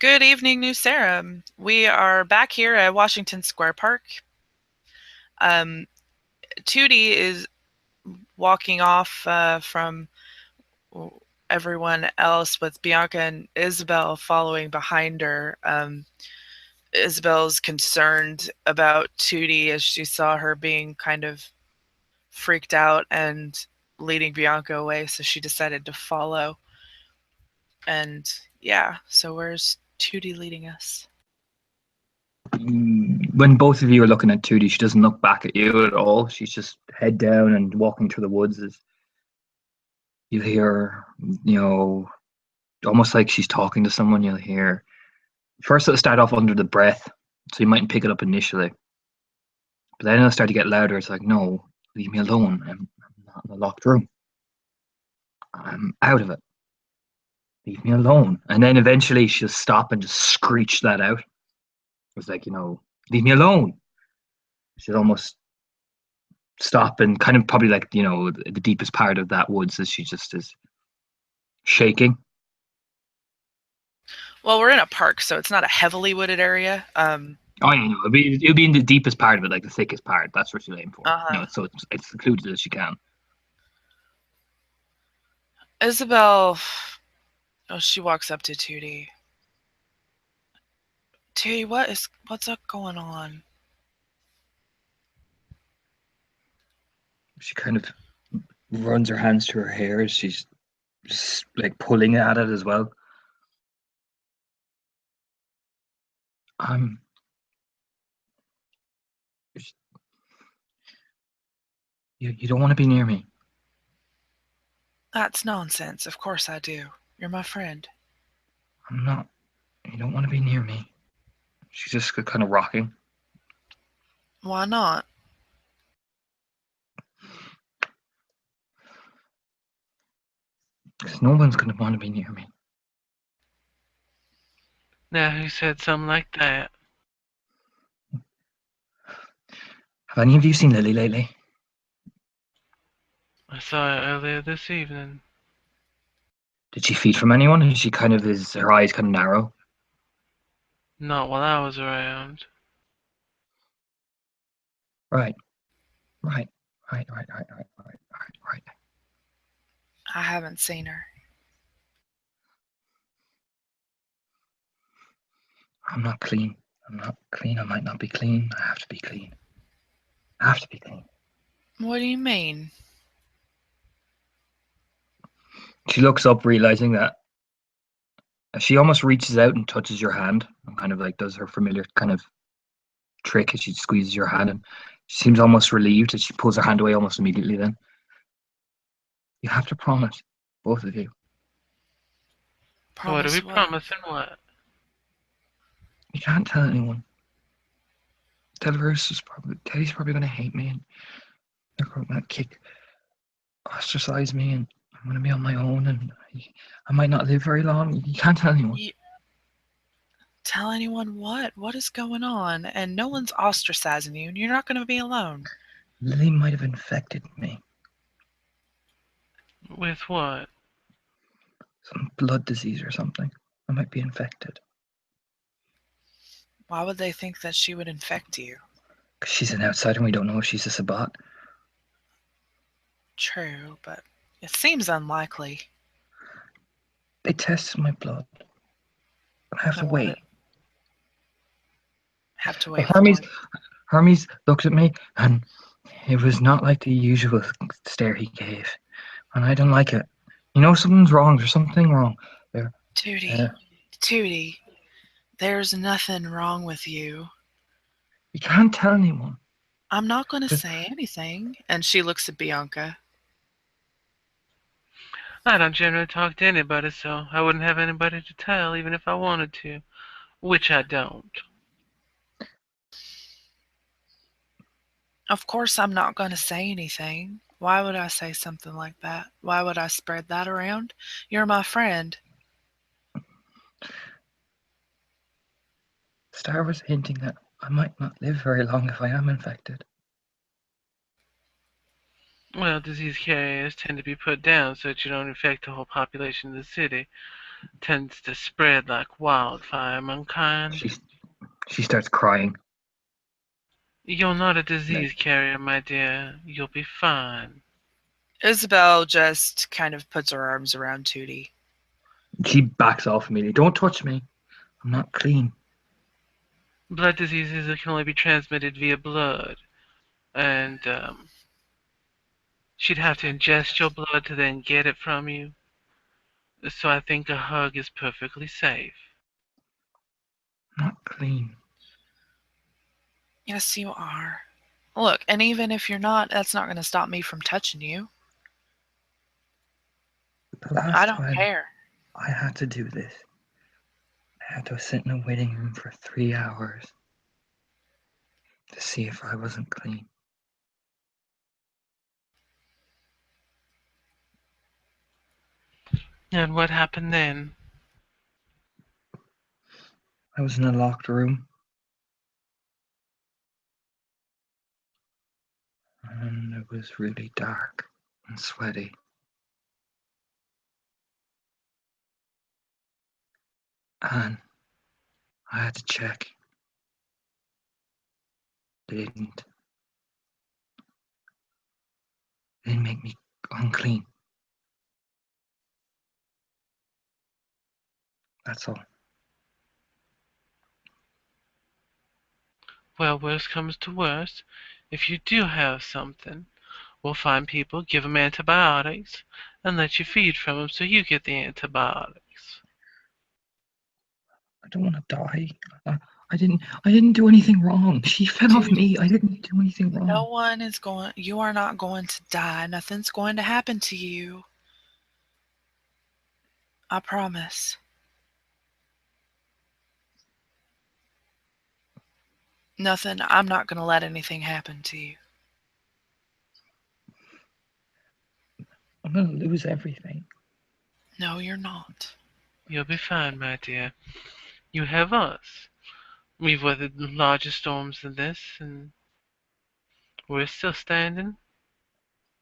Good evening, New Sarah. We are back here at Washington Square Park. Um, Tootie is walking off from everyone else with Bianca and Isabell following behind her. Isabel's concerned about Tootie as she saw her being kind of freaked out and leading Bianca away, so she decided to follow. And yeah, so where's Tootie leading us? When both of you are looking at Tootie, she doesn't look back at you at all. She's just head down and walking through the woods. As you hear, almost like she's talking to someone. You'll hear first it'll start off under the breath, so you mightn't pick it up initially. But then it'll start to get louder. It's like, no, leave me alone. I'm not in a locked room. I'm out of it. Leave me alone. And then eventually she'll stop and just screech that out. It's like, leave me alone. She'll almost stop and kind of probably like, the deepest part of that woods as she just is shaking. Well, we're in a park, so it's not a heavily wooded area. Oh yeah, no, it'll be in the deepest part of it, like the thickest part. That's what you aim for. Uh-huh. So it's secluded as you can. Isabell, oh, she walks up to Tootie. Tootie, what's up going on? She kind of runs her hands to her hair as she's just like pulling at it as well. I'm. You don't want to be near me. That's nonsense. Of course I do. You're my friend. I'm not. You don't want to be near me. She's just kind of rocking. Why not? Because no one's going to want to be near me. Now, who said something like that? Have any of you seen Lily lately? I saw it earlier this evening. Did she feed from anyone? Is she kind of her eyes kind of narrow? Not while I was around. Right. Right. Right. I haven't seen her. I'm not clean. I'm not clean. I might not be clean. I have to be clean. I have to be clean. What do you mean? She looks up, realizing that she almost reaches out and touches your hand and kind of like does her familiar kind of trick as she squeezes your hand, and she seems almost relieved as she pulls her hand away almost immediately. Then you have to promise, both of you. What are Promise we what? promising what? You can't tell anyone. Teddy's probably going to hate me, and they're going to ostracize me, and I'm going to be on my own, and I might not live very long. You can't tell anyone. Tell anyone what? What is going on? And no one's ostracizing you, and you're not going to be alone. Lily might have infected me. With what? Some blood disease or something. I might be infected. Why would they think that she would infect you? Because she's an outsider and we don't know if she's a Sabat. True, but it seems unlikely. They tested my blood. I have to wait. Have to wait. Hermes looked at me and it was not like the usual stare he gave. And I don't like it. Something's wrong. There's something wrong. Tootie, there's nothing wrong with you. You can't tell anyone. I'm not going to say anything. And she looks at Bianca. I don't generally talk to anybody, so I wouldn't have anybody to tell even if I wanted to. Which I don't. Of course I'm not going to say anything. Why would I say something like that? Why would I spread that around? You're my friend. Star was hinting that I might not live very long if I am infected. Well, disease carriers tend to be put down so that you don't infect the whole population of the city. tends to spread like wildfire among kind. She starts crying. You're not a disease carrier, my dear. You'll be fine. Isabell just kind of puts her arms around Tootie. She backs off immediately. Don't touch me. I'm not clean. Blood diseases can only be transmitted via blood, and she'd have to ingest your blood to then get it from you. So I think a hug is perfectly safe. I'm not clean. Yes, you are. Look, and even if you're not, that's not going to stop me from touching you. The last I don't time care. I had to do this, I had to sit in a waiting room for 3 hours to see if I wasn't clean. And what happened then? I was in a locked room, and it was really dark and sweaty. And I had to check. They didn't. They didn't make me unclean. That's all. Well, worst comes to worst, if you do have something, we'll find people, give 'em antibiotics, and let you feed from 'em so you get the antibiotics. I don't want to die. I didn't do anything wrong. She fell off me. I didn't do anything wrong. No one is going. You are not going to die. Nothing's going to happen to you. I promise. Nothing. I'm not going to let anything happen to you. I'm gonna lose everything. No, you're not. You'll be fine, my dear. You have us. We've weathered larger storms than this, and we're still standing.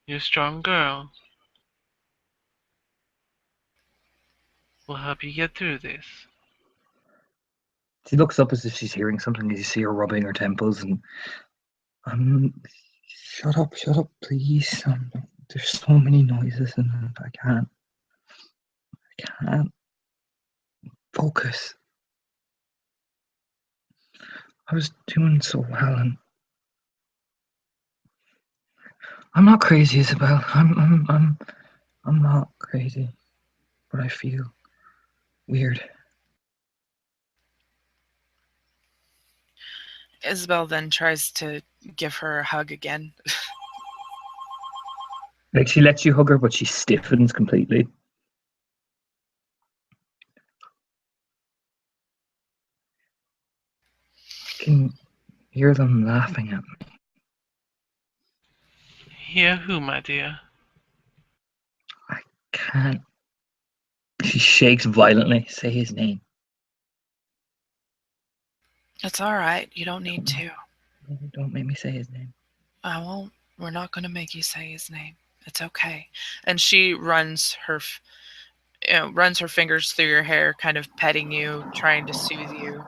You're a strong girl. We'll help you get through this. She looks up as if she's hearing something. You see her rubbing her temples, and shut up, please. There's so many noises, and I can't focus. I was doing so well, and I'm not crazy, Isabell. I'm not crazy, but I feel weird. Isabell then tries to give her a hug again. Like she lets you hug her, but she stiffens completely. I can hear them laughing at me. Hear who, my dear? I can't. She shakes violently. Say his name. It's all right. You don't need to. Don't make me say his name. I won't. We're not going to make you say his name. It's okay. And she runs her fingers through your hair, kind of petting you, trying to soothe you.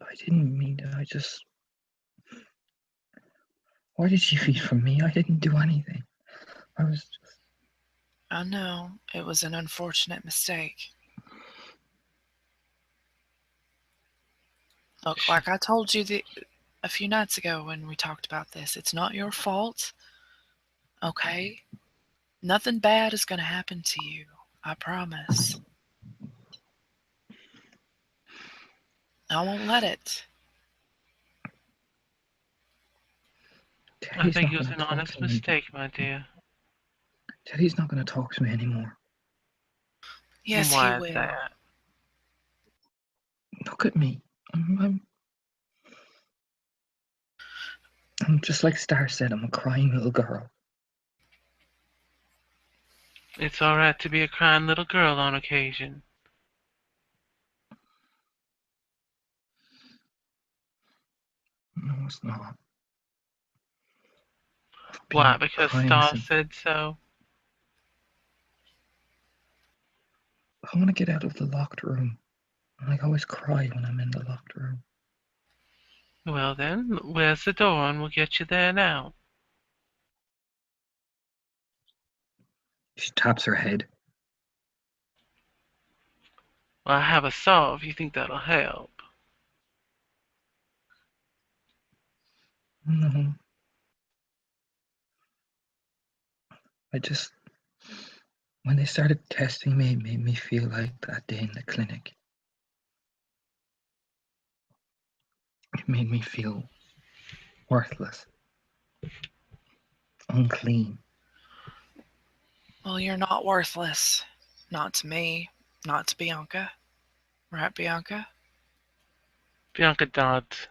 I didn't mean to. I just. Why did she feed from me? I didn't do anything. I was just. I know. It was an unfortunate mistake. Look, like I told you a few nights ago when we talked about this, it's not your fault. Okay? Nothing bad is going to happen to you. I promise. I won't let it. I Teddy's think not it was going to an talk honest to me. mistake, my dear. Teddy's not going to talk to me anymore. Yes, he Why is will. that? Look at me. I'm just like Star said. I'm a crying little girl. It's all right to be a crying little girl on occasion. No, it's not. I've Why? been Because crying Star since. said so? I want to get out of the locked room. I always cry when I'm in the locked room. Well then, where's the door and we'll get you there now. She taps her head. Well, I have a saw if you think that'll help. No. I just. When they started testing me, it made me feel like that day in the clinic. It made me feel worthless, unclean. Well, you're not worthless. Not to me. Not to Bianca. Right, Bianca? Bianca nods.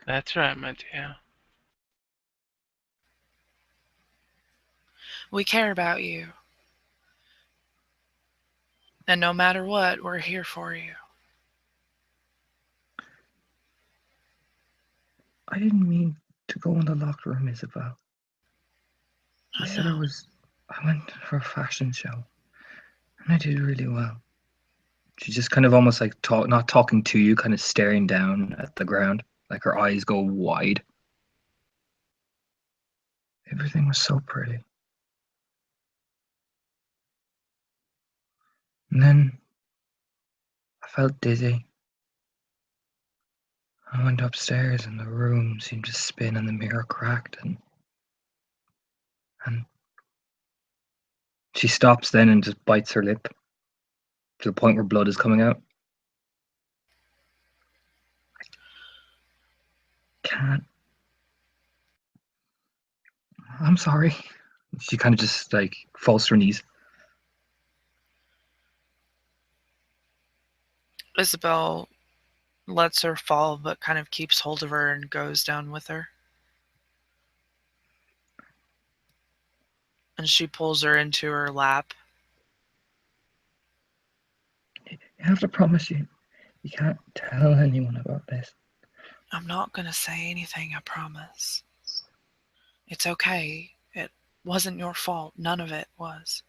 That's right, my dear. We care about you. And no matter what, we're here for you. I didn't mean to go in the locked room, Isabell. I They said know. I went for a fashion show, and I did really well. She just kind of almost like not talking to you, kind of staring down at the ground, like her eyes go wide. Everything was so pretty. And then I felt dizzy. I went upstairs and the room seemed to spin and the mirror cracked and she stops then and just bites her lip to the point where blood is coming out. Can't. I'm sorry. She kind of just like falls to her knees. Isabell lets her fall, but kind of keeps hold of her and goes down with her. And she pulls her into her lap. You have to promise you can't tell anyone about this. I'm not going to say anything, I promise. It's okay. It wasn't your fault. None of it was.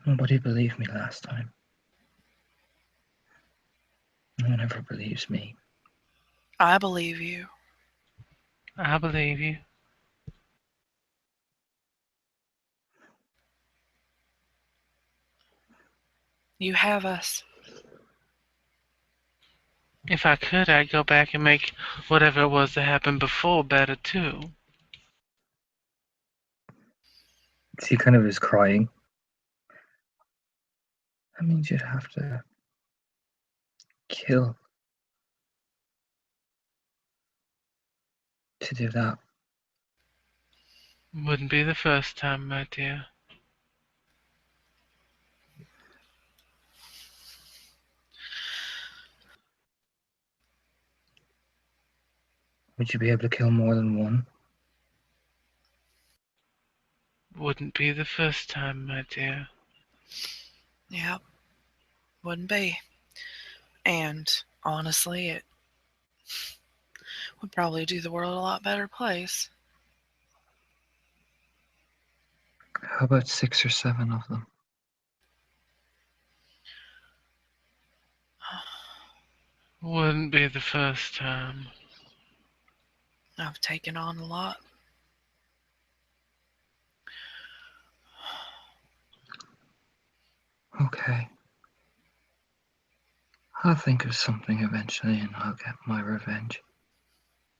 Nobody believed me last time. No one ever believes me. I believe you. I believe you. You have us. If I could, I'd go back and make whatever it was that happened before better too. She kind of is crying. That means you'd have to kill to do that. Wouldn't be the first time, my dear. Would you be able to kill more than one? Wouldn't be the first time, my dear. Yep. Wouldn't be. And honestly, it would probably do the world a lot better place. How about 6 or 7 of them? Wouldn't be the first time. I've taken on a lot. Okay. I'll think of something eventually and I'll get my revenge.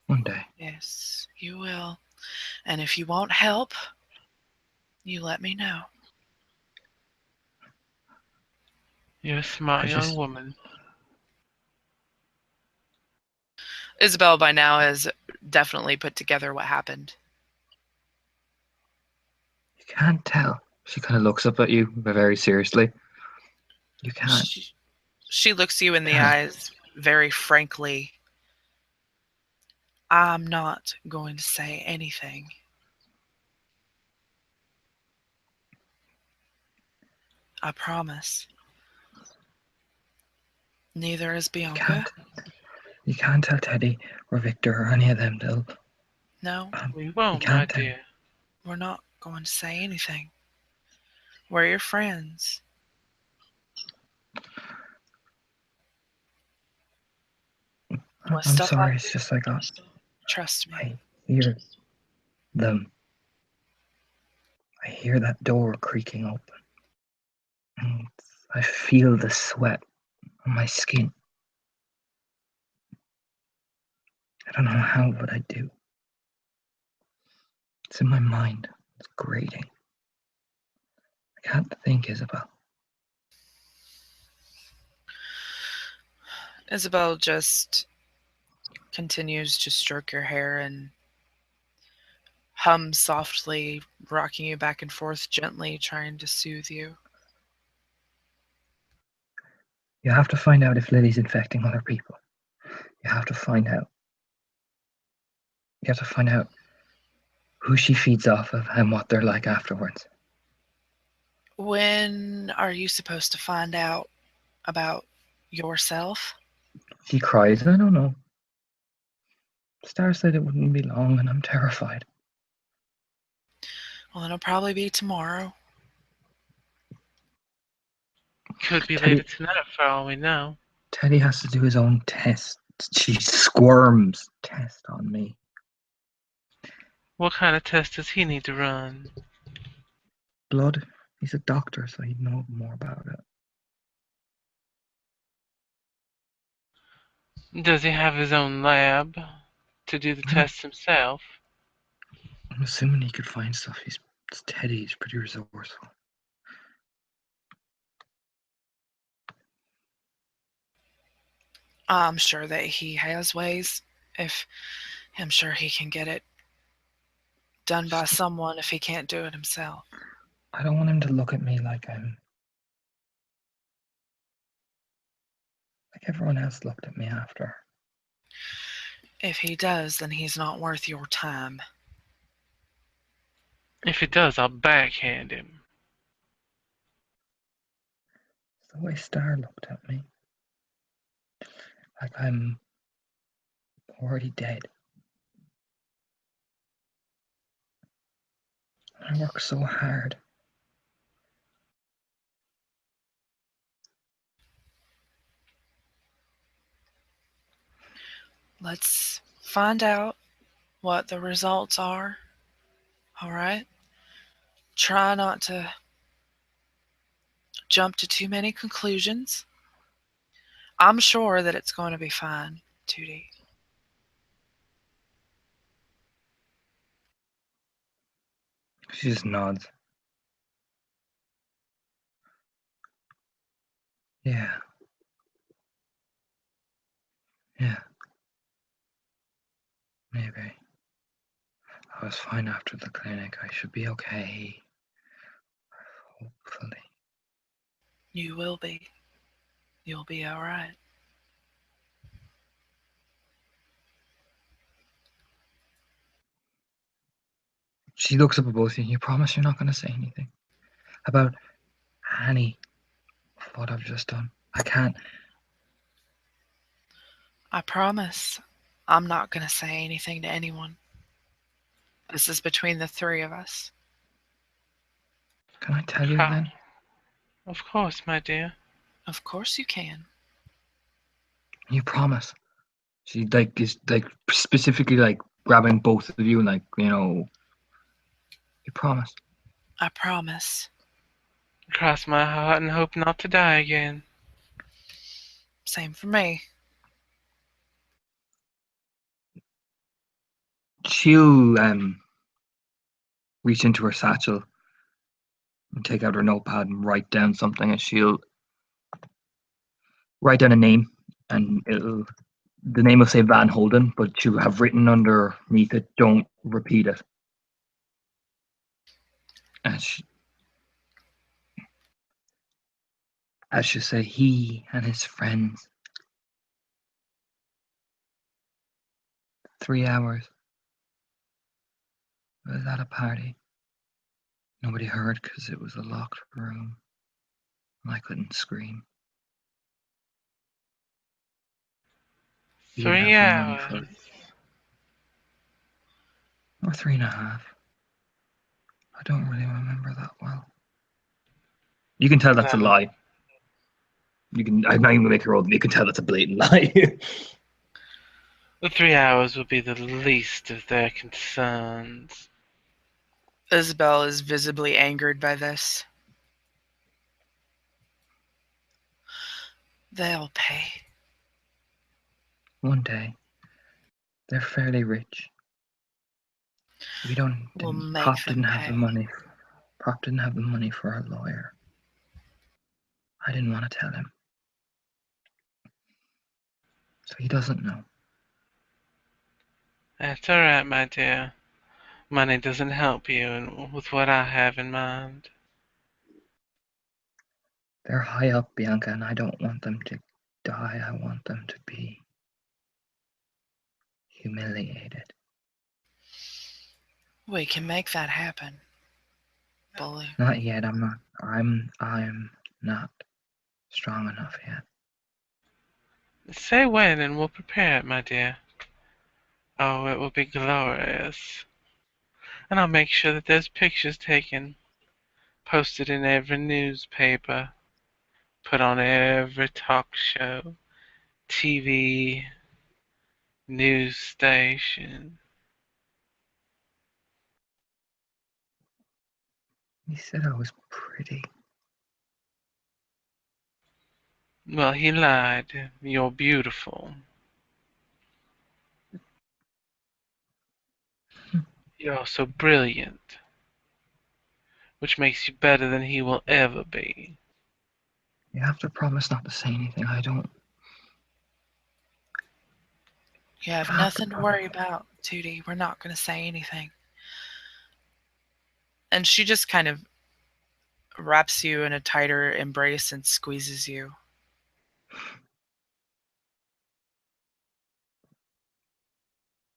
One day. Yes, you will. And if you want help, you let me know. You're a smart I young just. woman. Isabell by now has definitely put together what happened. You can't tell. She kind of looks up at you very seriously. You can't. She looks you in the Can't. eyes very frankly. I'm not going to say anything. I promise. Neither is You Bianca. can't. You can't tell Teddy or Victor or any of them. They'll. No, We You won't, my can't tell. dear. we're not going to say anything. We're your friends. with I'm stuff sorry, like it's just I got. trust me. I hear them. I hear that door creaking open. And I feel the sweat on my skin. I don't know how, but I do. It's in my mind. It's grating. I can't think, Isabell. Isabel just continues to stroke your hair and hums softly, rocking you back and forth gently, trying to soothe you. You have to find out if Lily's infecting other people. You have to find out. You have to find out who she feeds off of and what they're like afterwards. When are you supposed to find out about yourself? She cries. I don't know. Star said it wouldn't be long, and I'm terrified. Well, it'll probably be tomorrow. Could be Teddy, later tonight for all we know. Teddy has to do his own test. She squirms. Test on me. What kind of test does he need to run? Blood. He's a doctor, so he'd know more about it. Does he have his own lab to do the tests himself? I'm assuming he could find stuff. It's Teddy. He's pretty resourceful. I'm sure that he has ways. If I'm sure he can get it done by someone if he can't do it himself. I don't want him to look at me like everyone else looked at me after. If he does, then he's not worth your time. If he does, I'll backhand him. It's the way Star looked at me. Like I'm already dead. I work so hard. Let's find out what the results are. All right? Try not to jump to too many conclusions. I'm sure that it's going to be fine, Tootie. She just nods. Yeah. Yeah. Maybe. I was fine after the clinic. I should be okay. Hopefully. You will be. You'll be all right. She looks up at both of you. You promise you're not going to say anything about Annie, what I've just done? I can't. I promise I'm not going to say anything to anyone. This is between the three of us. Can I tell you How? then? Of course, my dear. Of course you can. You promise. She is specifically grabbing both of you and you promise. I promise. Cross my heart and hope not to die again. Same for me. She'll reach into her satchel and take out her notepad and write down something, and she'll write down a name, and the name will say Van Holden, but she'll have written underneath it, "Don't repeat it." As she say, he and his friends. 3 hours. I was at a party. Nobody heard because it was a locked room. And I couldn't scream. You didn't 3 have the money for hours. it. Or 3.5. I don't really remember that well. You can tell that's a lie. I'm not even gonna make her old. You can tell that's a blatant lie. The 3 hours will be the least of their concerns. Isabell is visibly angered by this. They'll pay. One day. They're fairly rich. We don't. We'll Didn't, make Pop them didn't have the pay. money. Pop didn't have the money for a lawyer. I didn't want to tell him, so he doesn't know. That's alright, my dear. Money doesn't help you with what I have in mind. They're high up, Bianca, and I don't want them to die. I want them to be humiliated. We can make that happen, bully. Not yet. I'm not. I'm not strong enough yet. Say when and we'll prepare it, my dear. Oh, it will be glorious. And I'll make sure that there's pictures taken, posted in every newspaper, put on every talk show, TV, news station. He said I was pretty. Well, he lied. You're beautiful. You're also brilliant, which makes you better than he will ever be. You have to promise not to say anything. I don't. You have You have to nothing to worry promise. about, Tootie. We're not going to say anything. And she just kind of wraps you in a tighter embrace and squeezes you.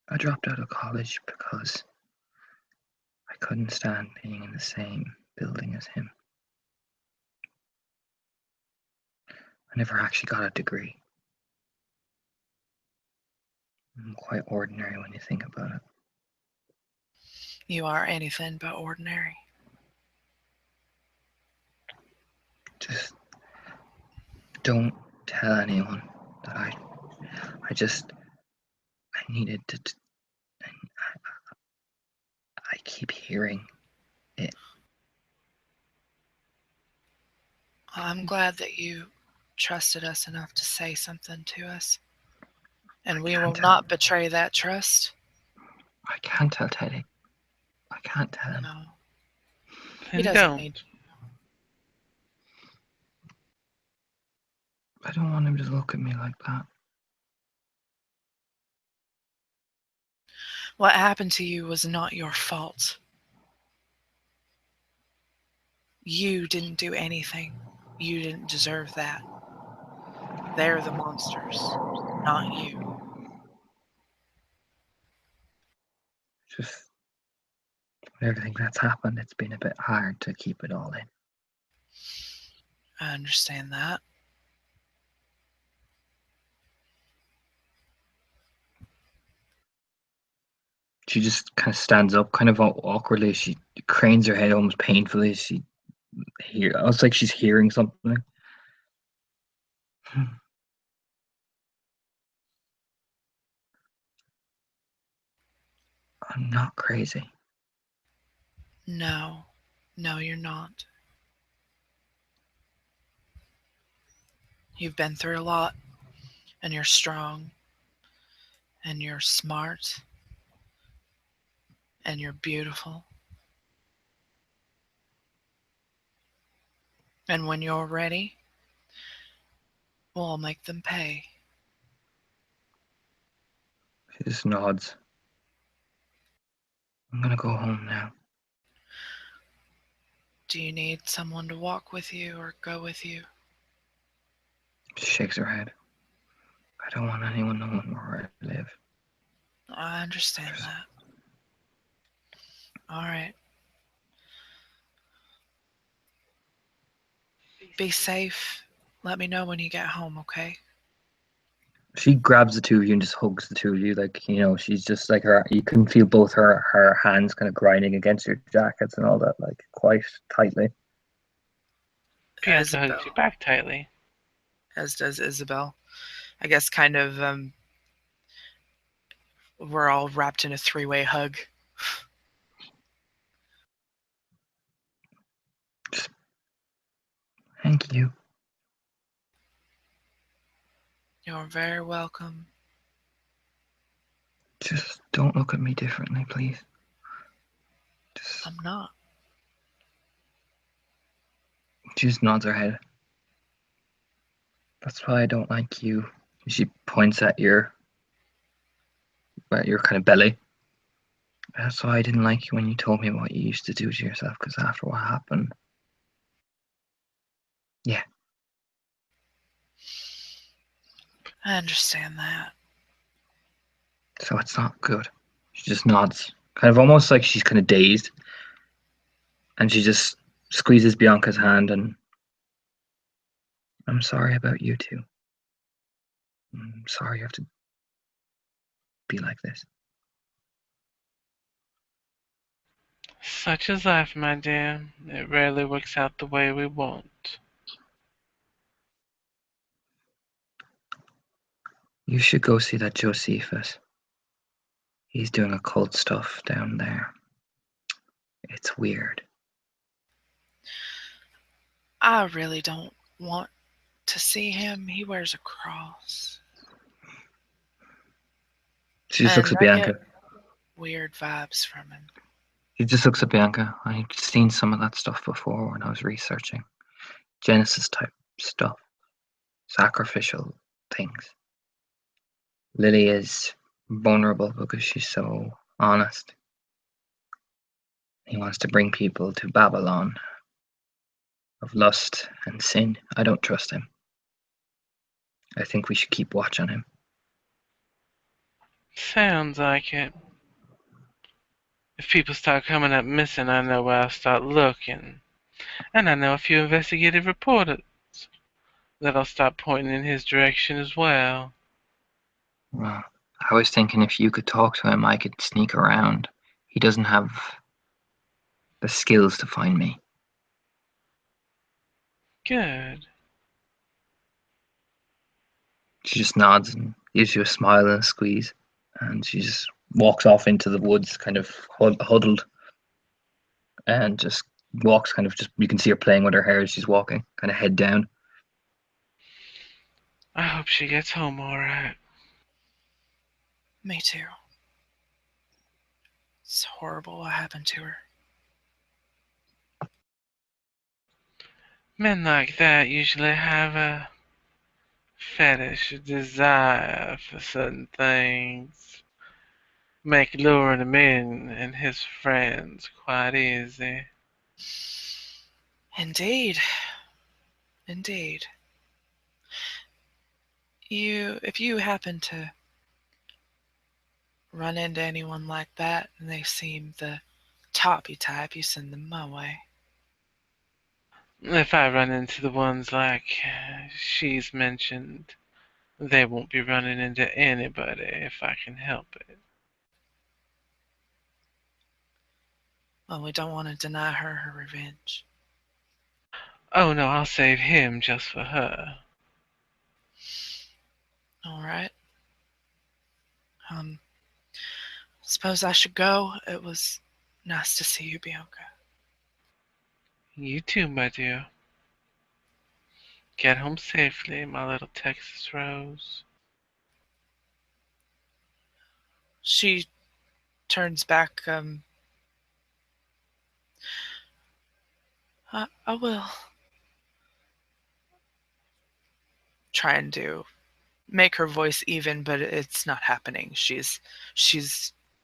I dropped out of college because I couldn't stand being in the same building as him. I never actually got a degree. I'm quite ordinary when you think about it. You are anything but ordinary. Just don't tell anyone that I needed to. I keep hearing it. I'm glad that you trusted us enough to say something to us. And we will not betray that trust. I can't tell Teddy. I can't tell him. No. He Then doesn't need. don't. I don't want him to look at me like that. What happened to you was not your fault. You didn't do anything. You didn't deserve that. They're the monsters, not you. Just with everything that's happened, it's been a bit hard to keep it all in. I understand that. She just kind of stands up, kind of awkwardly. She cranes her head almost painfully. It's like she's hearing something. I'm not crazy. No. No, you're not. You've been through a lot, and you're strong, and you're smart, and you're beautiful. And when you're ready, we'll make them pay. She just nods. I'm gonna go home now. Do you need someone to walk with you or go with you? She shakes her head. I don't want anyone knowing where I live. I understand that. All right. Be safe. Let me know when you get home, okay? She grabs the two of you and just hugs the two of you, like, she's just like her. You can feel both her hands kind of grinding against your jackets and all that, like quite tightly. Bianca hugs you Isabell, back tightly. as does Isabell. I guess kind of we're all wrapped in a three-way hug. Thank you. You're very welcome. Just don't look at me differently, please. I'm not. She just nods her head. That's why I don't like you. She points at your kind of belly. That's why I didn't like you when you told me what you used to do to yourself, because after what happened. Yeah. I understand that. So it's not good. She just nods. Kind of almost like she's kind of dazed. And she just squeezes Bianca's hand and I'm sorry about you too. I'm sorry you have to be like this. Such is life, my dear. It rarely works out the way we want. You should go see that Josephus. He's doing occult stuff down there. It's weird. I really don't want to see him. He wears a cross. She just looks And at I get Bianca. weird vibes from him. He just looks at Bianca. I've seen some of that stuff before when I was researching Genesis type stuff, sacrificial things. Lily is vulnerable because she's so honest. He wants to bring people to Babylon of lust and sin. I don't trust him. I think we should keep watch on him. Sounds like it. If people start coming up missing, I know where I'll start looking. And I know a few investigative reporters that'll start pointing in his direction as well. Well, I was thinking if you could talk to him, I could sneak around. He doesn't have the skills to find me. Good. She just nods and gives you a smile and a squeeze. And she just walks off into the woods, kind of huddled, and just walks kind of just, you can see her playing with her hair as she's walking, kind of head down. I hope she gets home alright. Me too. It's horrible what happened to her. Men like that usually have a fetish, a desire for certain things. Make luring him in and his friends quite easy. Indeed. Indeed. If you happen to run into anyone like that and they seem the toppy type, you send them my way. If I run into the ones like she's mentioned, they won't be running into anybody if I can help it. Well, we don't want to deny her her revenge. Oh no, I'll save him just for her. All right. Suppose I should go. It was nice to see you, Bianca. You too, my dear. Get home safely, my little Texas Rose. She turns back. I will. Trying to make her voice even, but it's not happening. She's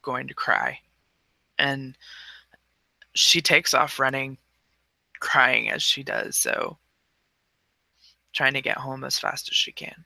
going to cry, and she takes off running, crying as she does so, trying to get home as fast as she can.